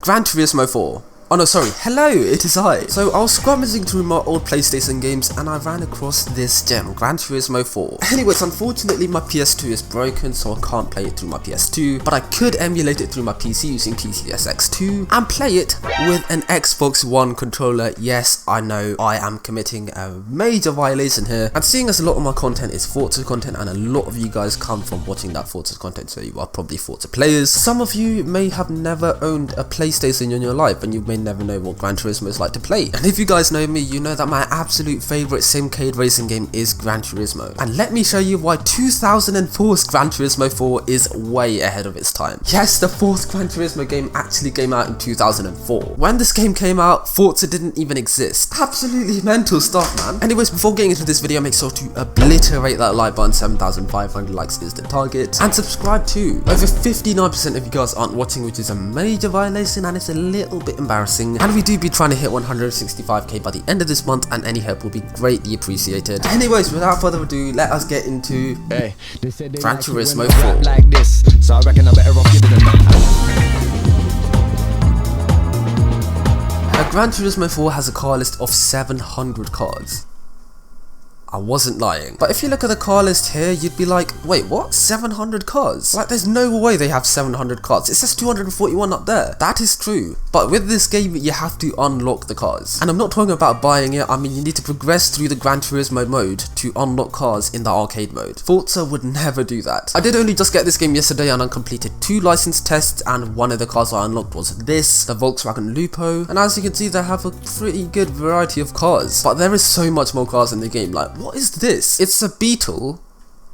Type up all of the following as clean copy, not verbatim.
Gran Turismo 4. Oh no, sorry, hello, it is I. So I was scrummaging through my old PlayStation games and I ran across this gem, Gran Turismo 4. Anyways, unfortunately my PS2 is broken, so I can't play it through my PS2, but I could emulate it through my PC using PCSX2 and play it with an Xbox One controller. Yes, I know, I am committing a major violation here, and seeing as a lot of my content is Forza content and a lot of you guys come from watching that Forza content, so you are probably Forza players. Some of you may have never owned a PlayStation in your life and you may never know what Gran Turismo is like to play. And if you guys know me, you know that my absolute favourite simcade racing game is Gran Turismo. And let me show you why 2004's Gran Turismo 4 is way ahead of its time. Yes, the fourth Gran Turismo game actually came out in 2004. When this game came out, Forza didn't even exist. Absolutely mental stuff, man. Anyways, before getting into this video, make sure to obliterate that like button. 7,500 likes is the target. And subscribe too. Over 59% of you guys aren't watching, which is a major violation and it's a little bit embarrassing. And we do be trying to hit 165k by the end of this month, and any help will be greatly appreciated. Anyways, without further ado, let us get into Gran Turismo 4. Like this, so I reckon I better off giving them Gran Turismo 4 has a car list of 700 cars. I wasn't lying. But if you look at the car list here, you'd be like, wait, what? 700 cars? Like, there's no way they have 700 cars. It says 241 up there. That is true. But with this game, you have to unlock the cars. And I'm not talking about buying it. I mean, you need to progress through the Gran Turismo mode to unlock cars in the arcade mode. Forza would never do that. I did only just get this game yesterday and I completed 2 license tests, and one of the cars I unlocked was this, the Volkswagen Lupo. And as you can see, they have a pretty good variety of cars. But there is so much more cars in the game. Like, what is this? It's a Beetle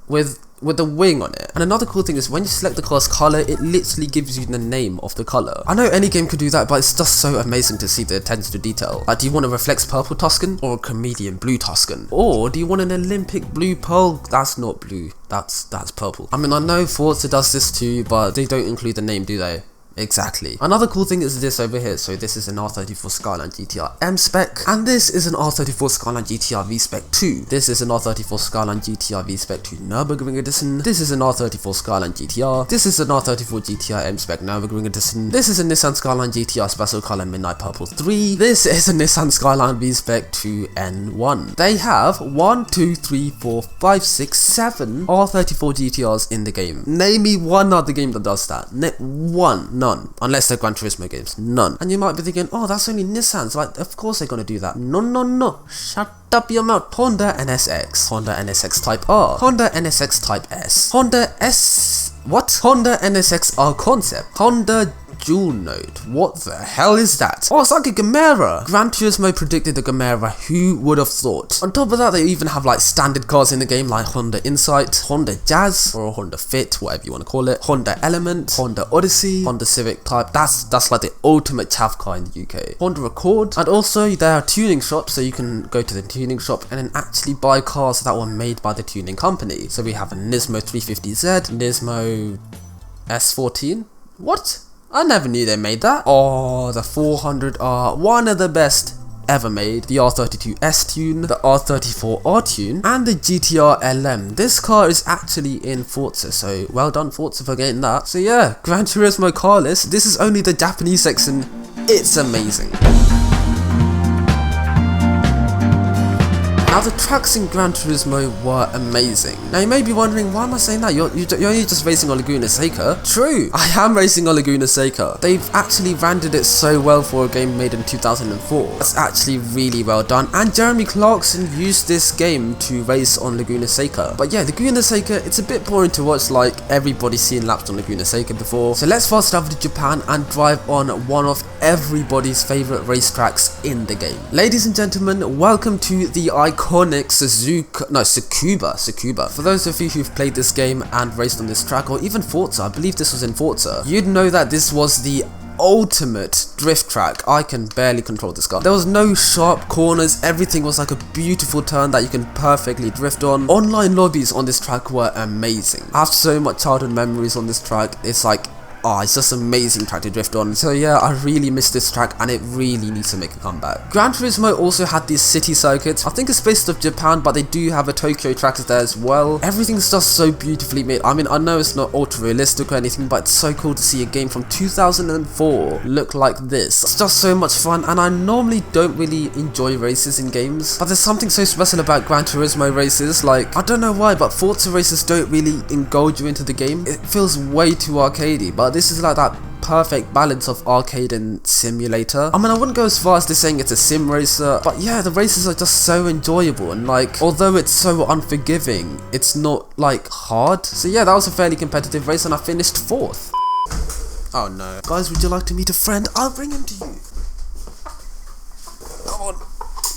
with a wing on it. And another cool thing is when you select the car's color, it literally gives you the name of the color. I know any game could do that, but it's just so amazing to see the attention to detail. Like, do you want a Reflex purple Tuscan or a Comedian blue Tuscan? Or do you want an Olympic blue Pearl? That's not blue, that's purple. I mean, I know Forza does this too, but they don't include the name, do they? Exactly. Another cool thing is this over here. So this is an R34 Skyline GTR M spec, and this is an R34 Skyline GTR V spec 2. This is an R34 Skyline GTR V spec 2 Nürburgring edition. This is an R34 Skyline GTR. This is an R34 GTR M spec Nürburgring edition. This is a Nissan Skyline GTR Special Color Midnight Purple 3. This is a Nissan Skyline V spec 2 N1. They have 1, 2, 3, 4, 5, 6, 7 R34 GTRs in the game. Name me one other game that does that. None. Unless they're Gran Turismo games. None. And you might be thinking, oh, that's only Nissans. Like, of course they're gonna do that. No. Shut up your mouth. Honda NSX. Honda NSX Type R. Honda NSX Type S. Honda NSX R Concept. Honda Dual Node. What the hell is that? Oh, it's like a Gamera. Gran Turismo predicted the Gamera. Who would have thought? On top of that, they even have like standard cars in the game like Honda Insight, Honda Jazz, or Honda Fit, whatever you want to call it, Honda Element, Honda Odyssey, Honda Civic Type. That's like the ultimate chaff car in the UK. Honda Accord. And also there are tuning shops, so you can go to the tuning shop and then actually buy cars that were made by the tuning company. So we have a Nismo 350Z, Nismo S14. What? I never knew they made that. Oh, the 400R, one of the best ever made. The R32 S-Tune, the R34 R-Tune, and the GTR LM. This car is actually in Forza, so well done Forza for getting that. So yeah, Gran Turismo car list. This is only the Japanese section. It's amazing. Now the tracks in Gran Turismo were amazing. Now you may be wondering, why am I saying that? You're only just racing on Laguna Seca. True, I am racing on Laguna Seca. They've actually rendered it so well for a game made in 2004. That's actually really well done. And Jeremy Clarkson used this game to race on Laguna Seca. But yeah, Laguna Seca, it's a bit boring to watch, like everybody's seen laps on Laguna Seca before. So let's fast travel to Japan and drive on one of everybody's favorite racetracks in the game. Ladies and gentlemen, welcome to the iconic Tsukuba. For those of you who've played this game and raced on this track, or even Forza, I believe this was in Forza, you'd know that this was the ultimate drift track. I can barely control this car. There was no sharp corners, everything was like a beautiful turn that you can perfectly drift on. Online lobbies on this track were amazing. I have so much childhood memories on this track. It's like oh, it's just amazing track to drift on. So yeah, I really miss this track and it really needs to make a comeback. Gran Turismo also had these city circuits. I think it's based off Japan, but they do have a Tokyo track there as well. Everything's just so beautifully made. I mean, I know it's not ultra realistic or anything, but it's so cool to see a game from 2004 look like this. It's just so much fun, and I normally don't really enjoy races in games, but there's something so special about Gran Turismo races. Like, I don't know why, but Forza races don't really engulf you into the game. It feels way too arcadey, but this is like that perfect balance of arcade and simulator. I mean, I wouldn't go as far as to saying it's a sim racer, but yeah, the races are just so enjoyable, and like, although it's so unforgiving, it's not like hard. So yeah, that was a fairly competitive race and I finished 4th. Oh no. Guys, would you like to meet a friend? I'll bring him to you. Come on,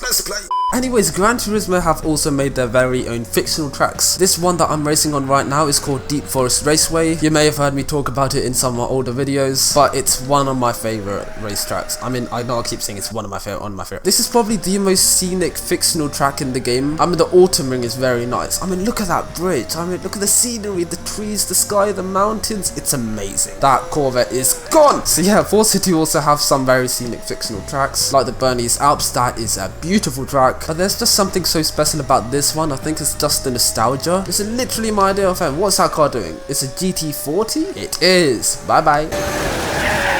let's play. Anyways, Gran Turismo have also made their very own fictional tracks. This one that I'm racing on right now is called Deep Forest Raceway. You may have heard me talk about it in some of my older videos, but it's one of my favorite race tracks. I mean, I know I keep saying it's one of my favorite. This is probably the most scenic fictional track in the game. I mean, the autumn ring is very nice. I mean, look at that bridge. I mean, look at the scenery, the trees, the sky, the mountains. It's amazing. That Corvette is gone. So yeah, Forza 2 also have some very scenic fictional tracks, like the Bernese Alps. That is a beautiful track. But there's just something so special about this one. I think it's just the nostalgia. It's literally my idea of what's that car doing? It's a GT40? It is. Bye bye.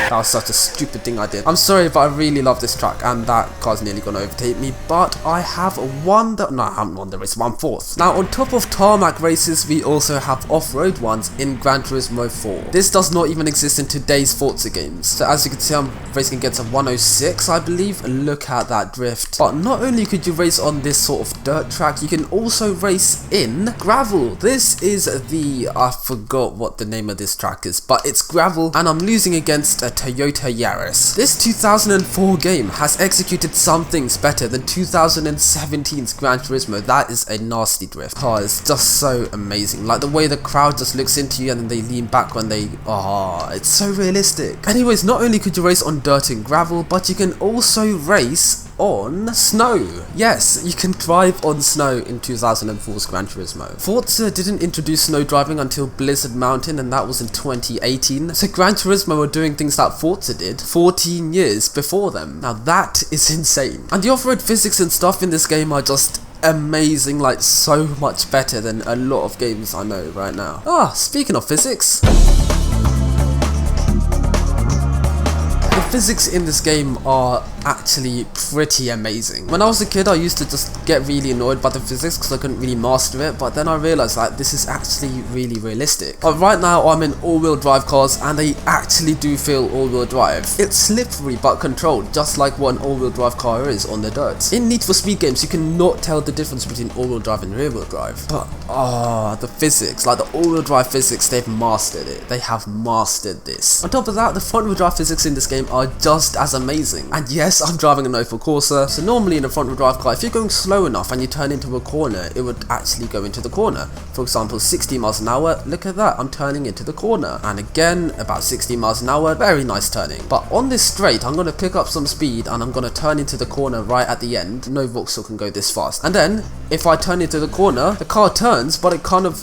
That was such a stupid thing I did. I'm sorry, but I really love this track, and that car's nearly gonna overtake me, but I have won the... No, I haven't won the race, but I'm 4th. Now, on top of tarmac races, we also have off-road ones in Gran Turismo 4. This does not even exist in today's Forza games. So as you can see, I'm racing against a 106, I believe. Look at that drift. But not only could you race on this sort of dirt track, you can also race in gravel. This is the... I forgot what the name of this track is, but it's gravel, and I'm losing against a Toyota Yaris. This 2004 game has executed some things better than 2017's Gran Turismo. That is a nasty drift. Oh, it's just so amazing. Like the way the crowd just looks into you and then they lean back when they... Oh, it's so realistic. Anyways, not only could you race on dirt and gravel, but you can also race on snow. Yes, you can drive on snow in 2004's Gran Turismo. Forza didn't introduce snow driving until Blizzard Mountain, and that was in 2018. So Gran Turismo were doing things that Forza did 14 years before them. Now that is insane. And the off-road physics and stuff in this game are just amazing, like so much better than a lot of games I know right now. Ah, speaking of physics, the physics in this game are actually pretty amazing. When I was a kid, I used to just get really annoyed by the physics because I couldn't really master it, but then I realized that this is actually really realistic. But right now I'm in all-wheel drive cars and they actually do feel all-wheel drive. It's slippery but controlled, just like what an all-wheel drive car is on the dirt. In Need for Speed games, you cannot tell the difference between all-wheel drive and rear-wheel drive. But the physics, like the all-wheel drive physics, they've mastered it. They have mastered this. On top of that, the front-wheel drive physics in this game are just as amazing. And yes, I'm driving an Opel Corsa, so normally in a front wheel drive car, if you're going slow enough and you turn into a corner, it would actually go into the corner. For example, 60 miles an hour, look at that, I'm turning into the corner. And again, about 60 miles an hour, very nice turning. But on this straight, I'm going to pick up some speed and I'm going to turn into the corner right at the end. No Vauxhall can go this fast. And then, if I turn into the corner, the car turns, but it kind of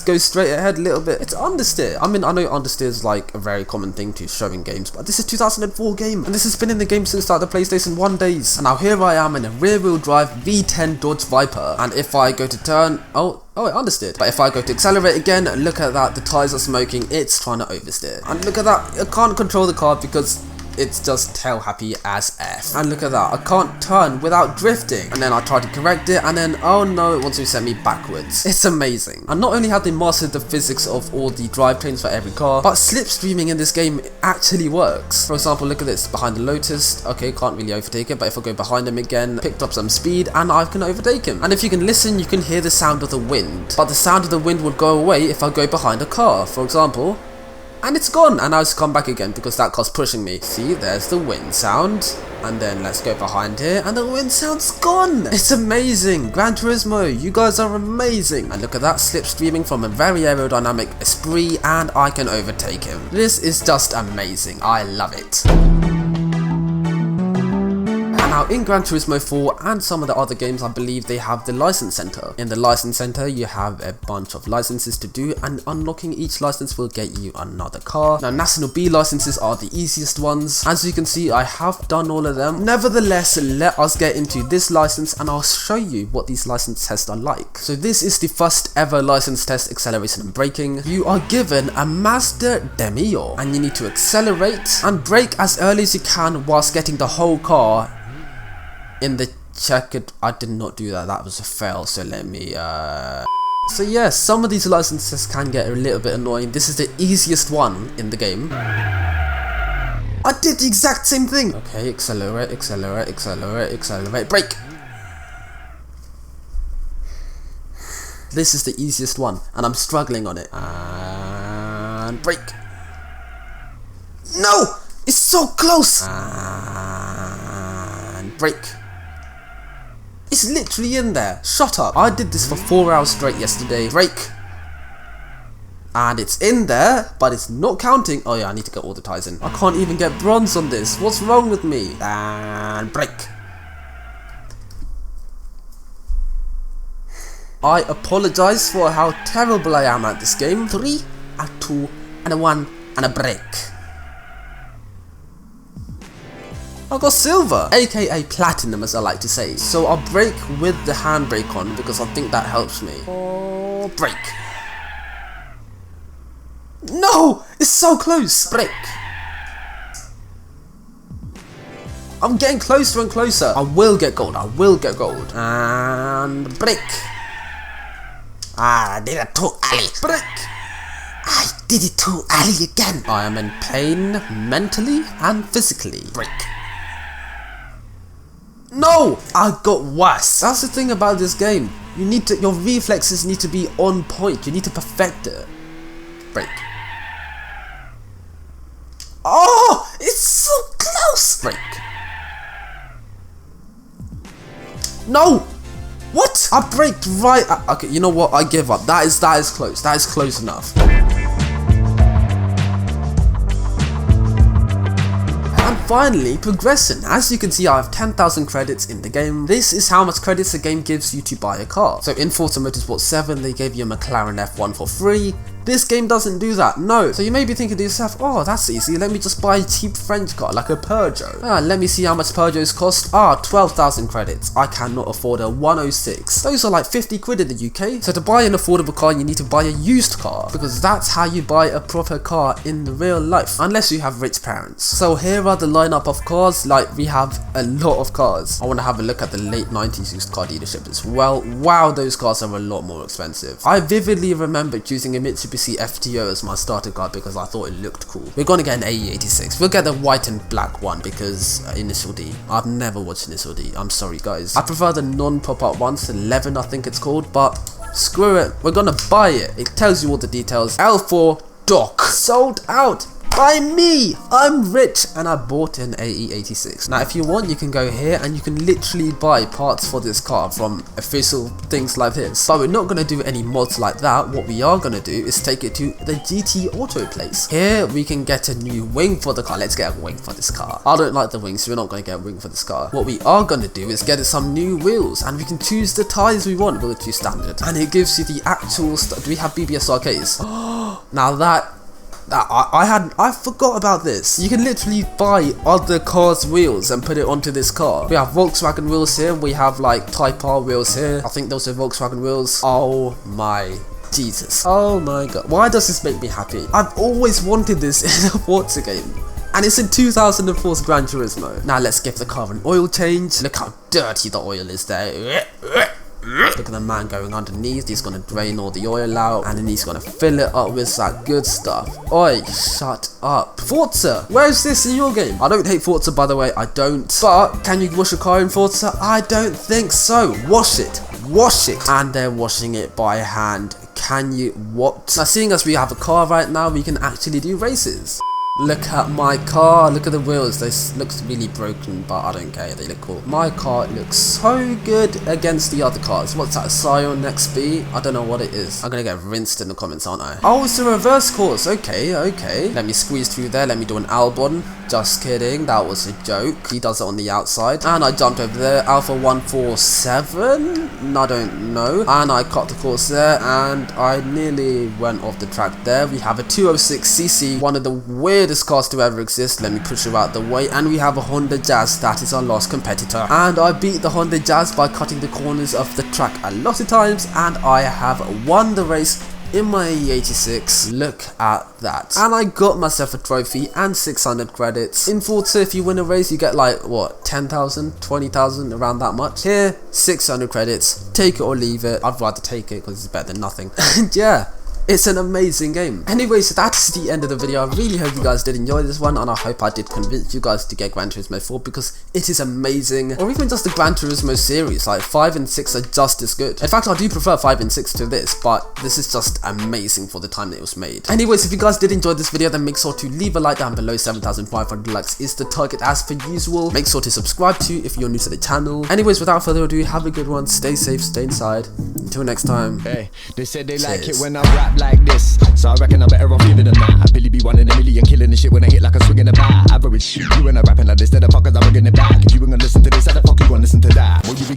go straight ahead a little bit. It's understeer. I mean, I know understeer is like a very common thing to show in games, but this is 2004 game, and this has been in the game since like the PlayStation 1 days. And now here I am in a rear-wheel drive V10 Dodge Viper, and if I go to turn, oh, it understeered. But if I go to accelerate again, look at that, the tyres are smoking, it's trying to oversteer. And look at that, I can't control the car because it's just tail happy as F. And look at that, I can't turn without drifting. And then I try to correct it, and then oh no, it wants to send me backwards. It's amazing. And not only have they mastered the physics of all the drivetrains for every car, but slipstreaming in this game actually works. For example, look at this, behind the Lotus, okay, can't really overtake it, but if I go behind him again, picked up some speed, and I can overtake him. And if you can listen, you can hear the sound of the wind. But the sound of the wind would go away if I go behind a car, for example. And it's gone, and now it's come back again because that car's pushing me. See, there's the wind sound, and then let's go behind here, and the wind sound's gone. It's amazing. Gran Turismo, you guys are amazing. And look at that, slipstreaming from a very aerodynamic Esprit, and I can overtake him. This is just amazing. I love it. Now in Gran Turismo 4 and some of the other games, I believe they have the license center. In the license center you have a bunch of licenses to do, and unlocking each license will get you another car. Now National B licenses are the easiest ones. As you can see, I have done all of them. Nevertheless, let us get into this license and I'll show you what these license tests are like. So this is the first ever license test, acceleration and braking. You are given a Mazda Demio and you need to accelerate and brake as early as you can whilst getting the whole car in the checkered. I did not do that, that was a fail, so let me so yeah, some of these licenses can get a little bit annoying. This is the easiest one in the game. I did the exact same thing. Okay, accelerate, accelerate, accelerate, accelerate, brake. This is the easiest one and I'm struggling on it. And brake. No! It's so close! And brake. It's literally in there. Shut up. I did this for 4 hours straight yesterday. Brake. And it's in there, but it's not counting. Oh yeah, I need to get all the ties in. I can't even get bronze on this. What's wrong with me? And brake. I apologize for how terrible I am at this game. 3, a 2, and a 1, and a brake. I got silver, aka platinum as I like to say. So I'll brake with the handbrake on because I think that helps me. Oh, brake. No! It's so close! Brake. I'm getting closer and closer. I will get gold, I will get gold. And brake. I did it too early. Brake. I did it too early again. I am in pain mentally and physically. Brake. No! I got worse. That's the thing about this game. You need to, your reflexes need to be on point. You need to perfect it. Brake. Oh! It's so close! Brake. No! What? I braked right. Okay, you know what? I give up. That is close. That is close enough. Finally, progressing. As you can see, I have 10,000 credits in the game. This is how much credits the game gives you to buy a car. So in Forza Motorsport 7, they gave you a McLaren F1 for free. This game doesn't do that, no. So you may be thinking to yourself, oh, that's easy, let me just buy a cheap French car, like a Peugeot. Let me see how much Peugeots cost. 12,000 credits. I cannot afford a 106. Those are like 50 quid in the UK. So to buy an affordable car, you need to buy a used car, because that's how you buy a proper car in real life, unless you have rich parents. So here are the lineup of cars. Like, we have a lot of cars. I want to have a look at the late 90s used car dealership as well. Wow, those cars are a lot more expensive. I vividly remember choosing a Mitsubishi FTO as my starter car because I thought it looked cool. We're gonna get an AE86. We'll get the white and black one because Initial D. I've never watched Initial D. I'm sorry guys. I prefer the non-pop-up ones, 11 I think it's called, but screw it. We're gonna buy it. It tells you all the details. L4 Doc. Sold out. By me! I'm rich and I bought an AE86. Now if you want, you can go here and you can literally buy parts for this car from official things like this. But we're not going to do any mods like that. What we are going to do is take it to the GT Auto place. Here we can get a new wing for the car. Let's get a wing for this car. I don't like the wings, so we're not going to get a wing for this car. What we are going to do is get some new wheels and we can choose the tyres we want. We'll choose standard. And it gives you the actual do we have BBS RKs? Now that I forgot about this. You can literally buy other cars' wheels and put it onto this car. We have Volkswagen wheels here. We have like Type R wheels here. I think those are Volkswagen wheels. Oh my Jesus. Oh my god. Why does this make me happy? I've always wanted this in a Forza game. And it's in 2004's Gran Turismo. Now let's give the car an oil change. Look how dirty the oil is there. Look at the man going underneath. He's gonna drain all the oil out and then he's gonna fill it up with that good stuff. Oi, shut up. Forza, where is this in your game? I don't hate Forza, by the way, I don't. But can you wash a car in Forza? I don't think so. Wash it. Wash it. And they're washing it by hand. Can you? What? Now seeing as we have a car right now, we can actually do races. Look at my car, look at the wheels, they looks really broken, but I don't care, they look cool. My car looks so good against the other cars. What's that, Scion XB? I don't know what it is. I'm gonna get rinsed in the comments, aren't I? Oh, it's a reverse course, okay. Let me squeeze through there, let me do an Albon. Just kidding, that was a joke. He does it on the outside. And I jumped over there, Alpha 147? I don't know. And I cut the course there, and I nearly went off the track there. We have a 206cc, one of the weirdest cars to ever exist. Let me push her out the way, and we have a Honda Jazz that is our last competitor, and I beat the Honda Jazz by cutting the corners of the track a lot of times, and I have won the race in my E86. Look at that. And I got myself a trophy and 600 credits. In Forza, if you win a race, you get like, what, 10,000, 20,000, around that much. Here, 600 credits. Take it or leave it. I'd rather take it because it's better than nothing. And yeah, it's an amazing game. Anyways, that's the end of the video. I really hope you guys did enjoy this one, and I hope I did convince you guys to get Gran Turismo 4 because it is amazing. Or even just the Gran Turismo series, like 5 and 6 are just as good. In fact, I do prefer 5 and 6 to this, but this is just amazing for the time that it was made. Anyways, if you guys did enjoy this video, then make sure to leave a like down below. 7,500 likes is the target as per usual. Make sure to subscribe too if you're new to the channel. Anyways, without further ado, have a good one. Stay safe, stay inside. Until next time. Hey, they said they like it when I rap like this, so I reckon I'm better off living than that. I Billy be 1 in a million, killing the shit when I hit like a swing in the bat. Average, you and I rapping like this, then the fuckers I'm bringing it back. If you ain't gonna listen to this, how the fuck you gonna listen to that? Will you be